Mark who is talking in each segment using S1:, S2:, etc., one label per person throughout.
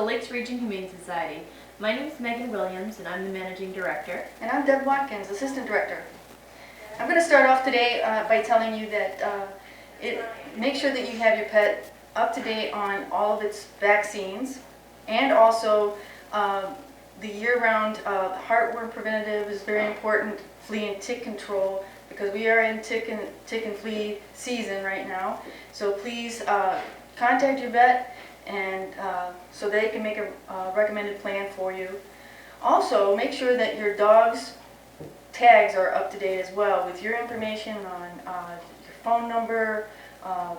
S1: the Lakes Region Humane Society. My name is Megan Williams and I'm the Managing Director.
S2: And I'm Deb Watkins, Assistant Director. I'm going to start off today by telling you that make sure that you have your pet up to date on all of its vaccines, and also the year-round heartworm preventative is very important, flea and tick control, because we are in tick and flea season right now. So please contact your vet and so they can make a recommended plan for you. Also, make sure that your dog's tags are up to date as well with your information on your phone number,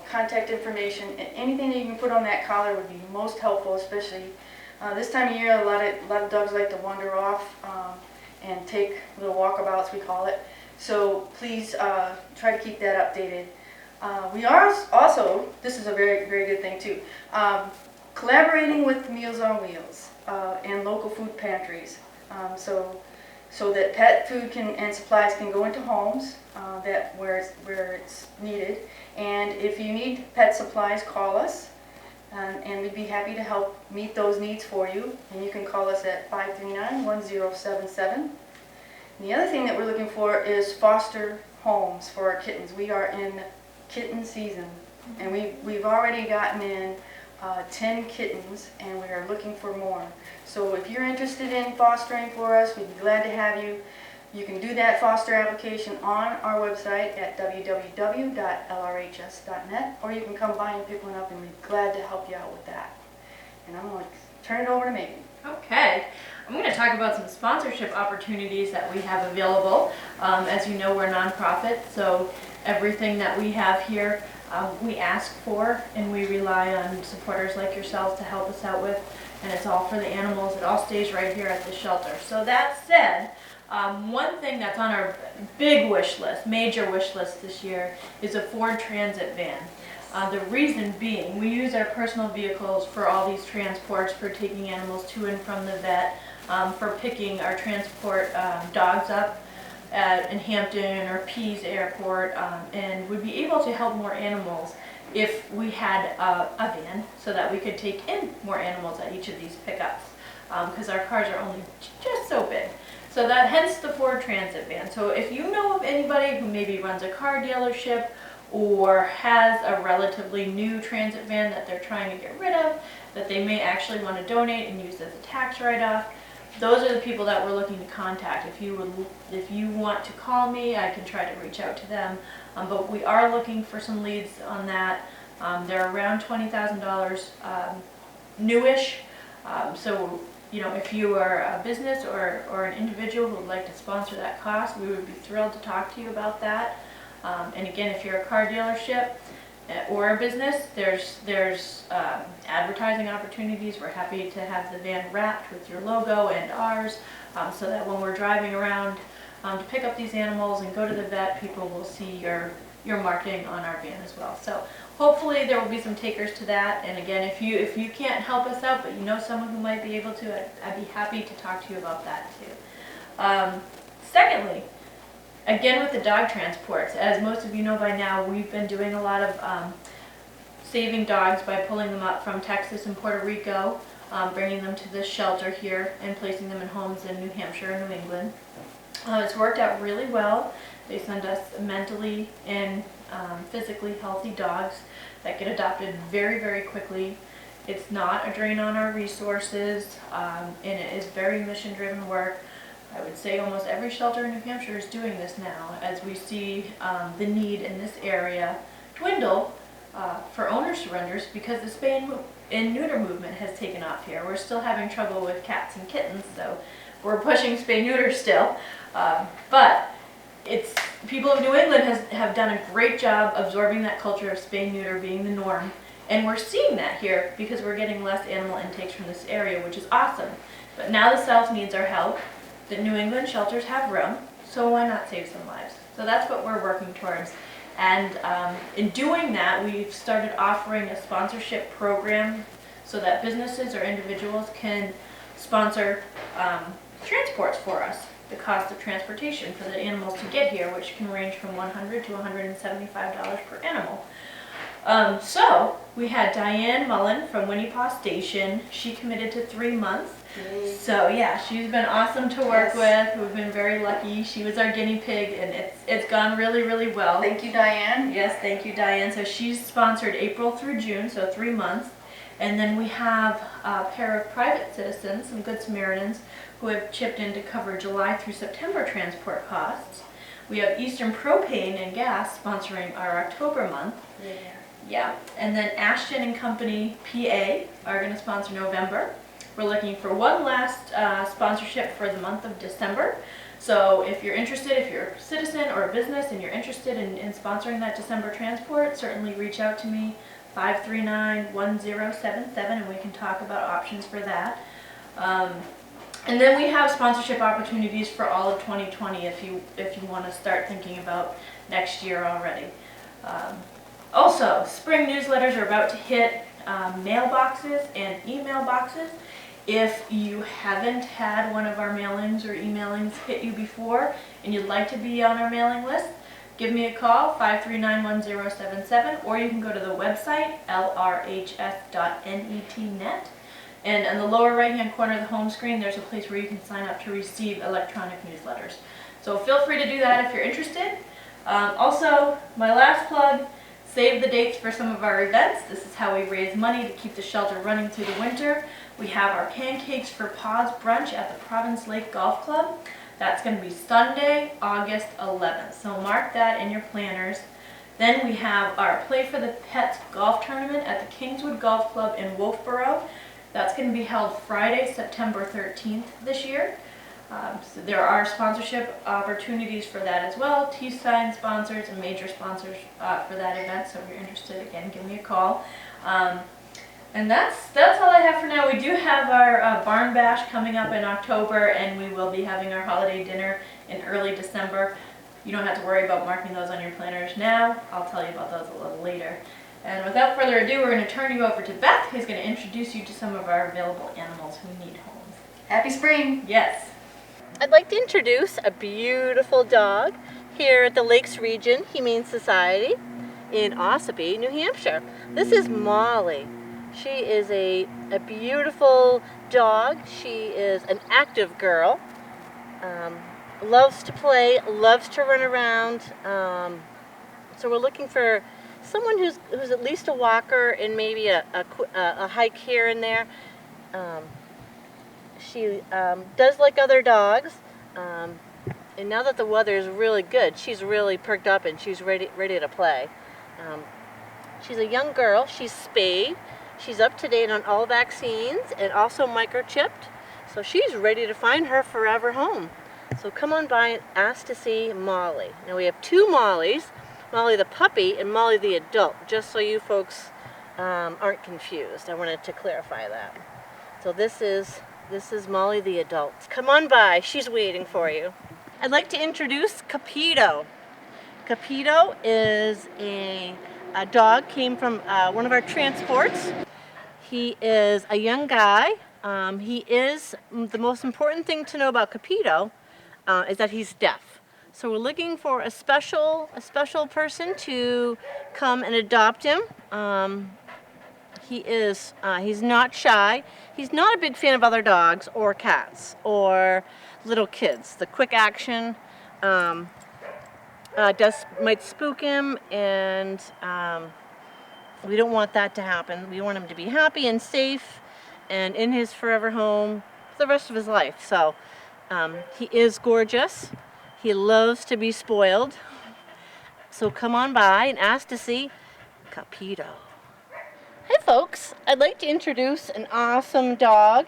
S2: contact information, and anything that you can put on that collar would be most helpful, especially this time of year. A lot of dogs like to wander off and take little walkabouts, we call it. So please try to keep that updated. We are also, this is a very, very good thing too, collaborating with Meals on Wheels and local food pantries, so that pet food and supplies can go into homes where it's needed. And if you need pet supplies, call us, and we'd be happy to help meet those needs for you. And you can call us at 539-1077. And the other thing that we're looking for is foster homes for our kittens. We are in kitten season, and we've already gotten in 10 kittens, and we are looking for more. So if you're interested in fostering for us, we'd be glad to have you. You can do that foster application on our website at www.lrhs.net, or you can come by and pick one up, and we'd be glad to help you out with that. And I'm going to turn it over to Megan.
S1: Okay, I'm going to talk about some sponsorship opportunities that we have available. As you know, we're a nonprofit, so everything that we have here we ask for, and we rely on supporters like yourselves to help us out with, and it's all for the animals. It all stays right here at the shelter. So that said, one thing that's on our big wish list, major wish list this year, is a Ford Transit van. The reason being, we use our personal vehicles for all these transports, for taking animals to and from the vet, for picking our transport dogs up in Hampton or Pease Airport, and would be able to help more animals if we had a van so that we could take in more animals at each of these pickups, because our cars are only just so big. So that hence the Ford Transit van. So if you know of anybody who maybe runs a car dealership or has a relatively new transit van that they're trying to get rid of, that they may actually want to donate and use as a tax write-off, those are the people that we're looking to contact. If you want to call me, I can try to reach out to them. But we are looking for some leads on that. They're around $20,000 newish. So you know, if you are a business or an individual who would like to sponsor that cost, we would be thrilled to talk to you about that. And again, if you're a car dealership or a business, there's advertising opportunities. We're happy to have the van wrapped with your logo and ours, so that when we're driving around to pick up these animals and go to the vet, people will see your marketing on our van as well. So hopefully there will be some takers to that. And again, if you can't help us out, but you know someone who might be able to, I'd be happy to talk to you about that too. Secondly, again with the dog transports, as most of you know by now, we've been doing a lot of saving dogs by pulling them up from Texas and Puerto Rico, bringing them to this shelter here and placing them in homes in New Hampshire and New England. It's worked out really well. They send us mentally and physically healthy dogs that get adopted very, very quickly. It's not a drain on our resources, and it is very mission-driven work. I would say almost every shelter in New Hampshire is doing this now, as we see the need in this area dwindle for owner surrenders, because the spay and neuter movement has taken off here. We're still having trouble with cats and kittens, so we're pushing spay-neuter still. But people of New England have done a great job absorbing that culture of spay-neuter being the norm, and we're seeing that here because we're getting less animal intakes from this area, which is awesome. But now the South needs our help. The New England shelters have room, so why not save some lives? So that's what we're working towards. And in doing that, we've started offering a sponsorship program so that businesses or individuals can sponsor transports for us. The cost of transportation for the animals to get here, which can range from $100 to $175 per animal. So We had Diane Mullen from Winnipaw Station. She committed to 3 months. So yeah, she's been awesome to work with. We've been very lucky. She was our guinea pig, and it's gone really, really well.
S2: Thank you, Diane.
S1: Yes, thank you, Diane. So she's sponsored April through June, so 3 months. And then we have a pair of private citizens, some Good Samaritans, who have chipped in to cover July through September transport costs. We have Eastern Propane and Gas sponsoring our October month. Yeah. And then Ashton and Company PA are going to sponsor November. We're looking for one last sponsorship for the month of December. So if you're interested, if you're a citizen or a business and you're interested in sponsoring that December transport, certainly reach out to me, 539-1077, and we can talk about options for that. And then we have sponsorship opportunities for all of 2020 if you want to start thinking about next year already. Also, spring newsletters are about to hit mailboxes and email boxes. If you haven't had one of our mailings or emailings hit you before and you'd like to be on our mailing list, give me a call, 539-1077, or you can go to the website, lrhs.net. And on the lower right-hand corner of the home screen, there's a place where you can sign up to receive electronic newsletters. So feel free to do that if you're interested. Also, my last plug, save the dates for some of our events. This is how we raise money to keep the shelter running through the winter. We have our Pancakes for Paws brunch at the Province Lake Golf Club. That's going to be Sunday, August 11th. So mark that in your planners. Then we have our Play for the Pets golf tournament at the Kingswood Golf Club in Wolfeboro. That's going to be held Friday, September 13th this year. So there are sponsorship opportunities for that as well. T-sign sponsors and major sponsors for that event. So if you're interested, again, give me a call. And that's all I have for now. We do have our barn bash coming up in October, and we will be having our holiday dinner in early December. You don't have to worry about marking those on your planners now. I'll tell you about those a little later. And without further ado, we're going to turn you over to Beth, who's going to introduce you to some of our available animals who need homes.
S2: Happy spring!
S1: Yes.
S3: I'd like to introduce a beautiful dog here at the Lakes Region Humane Society in Ossipee, New Hampshire. This is Molly. She is a beautiful dog. She is an active girl. Loves to play, loves to run around. So we're looking for someone who's at least a walker and maybe a hike here and there. She does like other dogs, and now that the weather is really good, she's really perked up and she's ready to play. She's a young girl. She's spayed. She's up to date on all vaccines and also microchipped, so she's ready to find her forever home. So come on by and ask to see Molly. Now we have two Mollys, Molly the puppy and Molly the adult, just so you folks aren't confused. I wanted to clarify that. So this is Molly the adult. Come on by, she's waiting for you. I'd like to introduce Capito. Capito is a dog, came from one of our transports. He is a young guy. The most important thing to know about Capito is that he's deaf. So we're looking for a special person to come and adopt him. He's not shy. He's not a big fan of other dogs or cats or little kids. The quick action might spook him, and we don't want that to happen. We want him to be happy and safe and in his forever home for the rest of his life. So he is gorgeous. He loves to be spoiled. So come on by and ask to see Capito. Hi folks, I'd like to introduce an awesome dog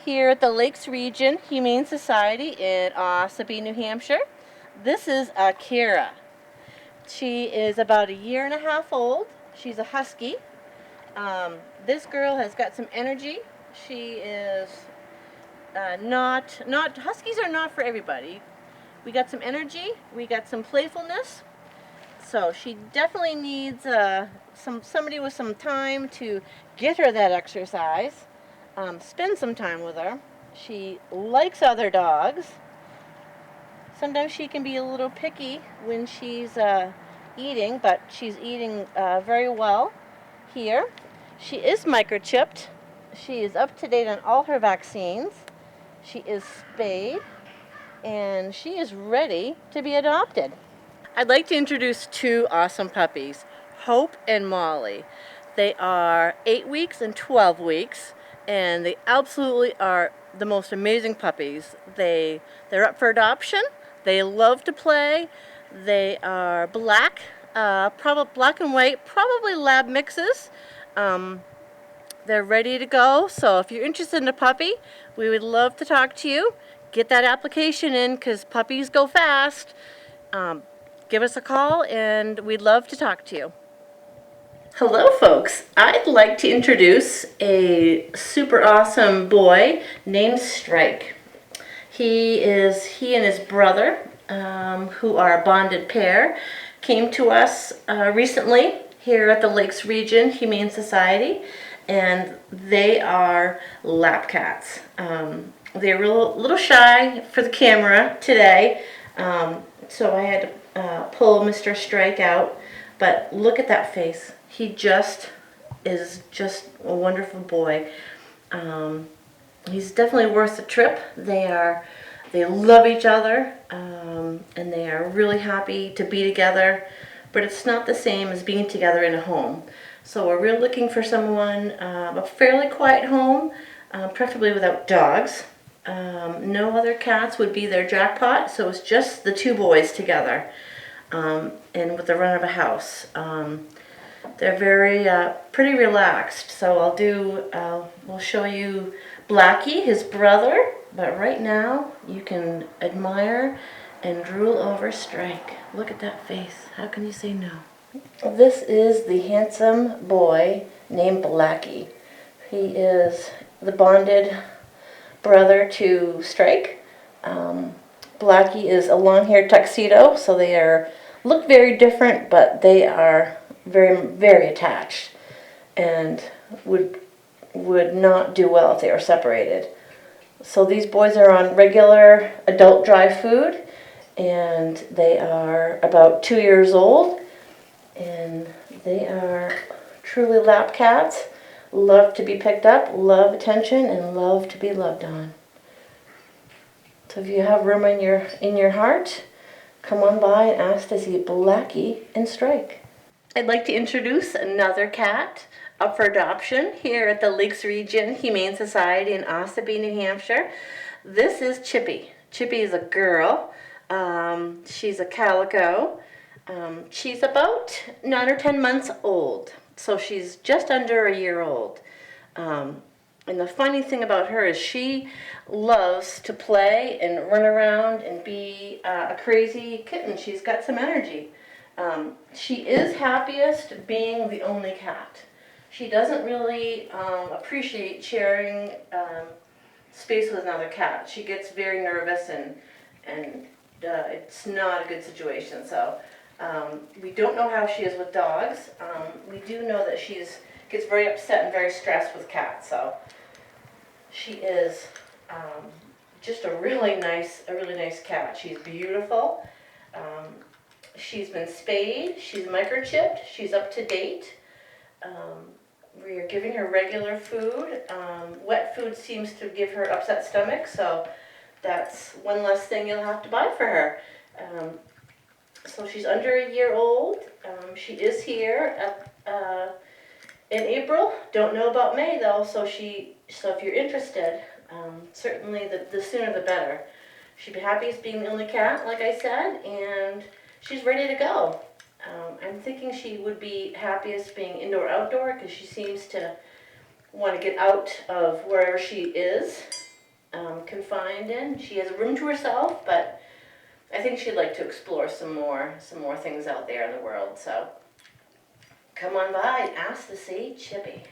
S3: here at the Lakes Region Humane Society in Ossipee, New Hampshire. This is Akira. She is about 1.5 years old. She's a husky. This girl has got some energy. She is huskies are not for everybody. We got some energy, we got some playfulness. So she definitely needs somebody with some time to get her that exercise. Spend some time with her. She likes other dogs. Sometimes she can be a little picky when she's eating, but she's eating very well here. She is microchipped. She is up to date on all her vaccines. She is spayed, and she is ready to be adopted. I'd like to introduce two awesome puppies, Hope and Molly. They are 8 weeks and 12 weeks, and they absolutely are the most amazing puppies. They're up for adoption. They love to play. They are black, probably black and white, probably lab mixes. They're ready to go, so if you're interested in a puppy, we would love to talk to you. Get that application in because puppies go fast. Give us a call and we'd love to talk to you. Hello folks, I'd like to introduce a super awesome boy named Strike. He and his brother, who are a bonded pair, came to us recently here at the Lakes Region Humane Society, and they are lap cats. They're a little shy for the camera today, so I had to pull Mr. Strike out, but look at that face. He is just a wonderful boy. He's definitely worth the trip. They love each other, and they are really happy to be together, but it's not the same as being together in a home. So we're really looking for someone, a fairly quiet home, preferably without dogs. No other cats would be their jackpot, so it's just the two boys together, and with the run of a house. They're very pretty relaxed, so we'll show you Blackie, his brother, but right now you can admire and drool over Strike. Look at that face. How can you say no? This is the handsome boy named Blackie. He is the bonded brother to Strike. Blackie is a long-haired tuxedo, so look very different, but they are very, very attached and would not do well if they were separated. So these boys are on regular adult dry food, and they are about 2 years old, and they are truly lap cats. Love to be picked up, love attention, and love to be loved on. So if you have room in your heart, come on by and ask to see Blackie and Strike. I'd like to introduce another cat up for adoption here at the Lakes Region Humane Society in Ossipee, New Hampshire. This is Chippy. Chippy is a girl. She's a calico. She's about 9 or 10 months old, so she's just under a year old. And the funny thing about her is she loves to play and run around and be a crazy kitten. She's got some energy. She is happiest being the only cat. She doesn't really appreciate sharing space with another cat. She gets very nervous and it's not a good situation. So we don't know how she is with dogs. We do know that she gets very upset and very stressed with cats. So she is just a really nice cat. She's beautiful. She's been spayed, she's microchipped, she's up to date. We are giving her regular food. Wet food seems to give her upset stomach, so that's one less thing you'll have to buy for her. So she's under a year old. She is here in April. Don't know about May though, so if you're interested, certainly the sooner the better. She'd be happiest being the only cat, like I said, and she's ready to go. I'm thinking she would be happiest being indoor-outdoor because she seems to want to get out of wherever she is confined in. She has a room to herself, but I think she'd like to explore some more things out there in the world. So come on by and ask to see Chippy.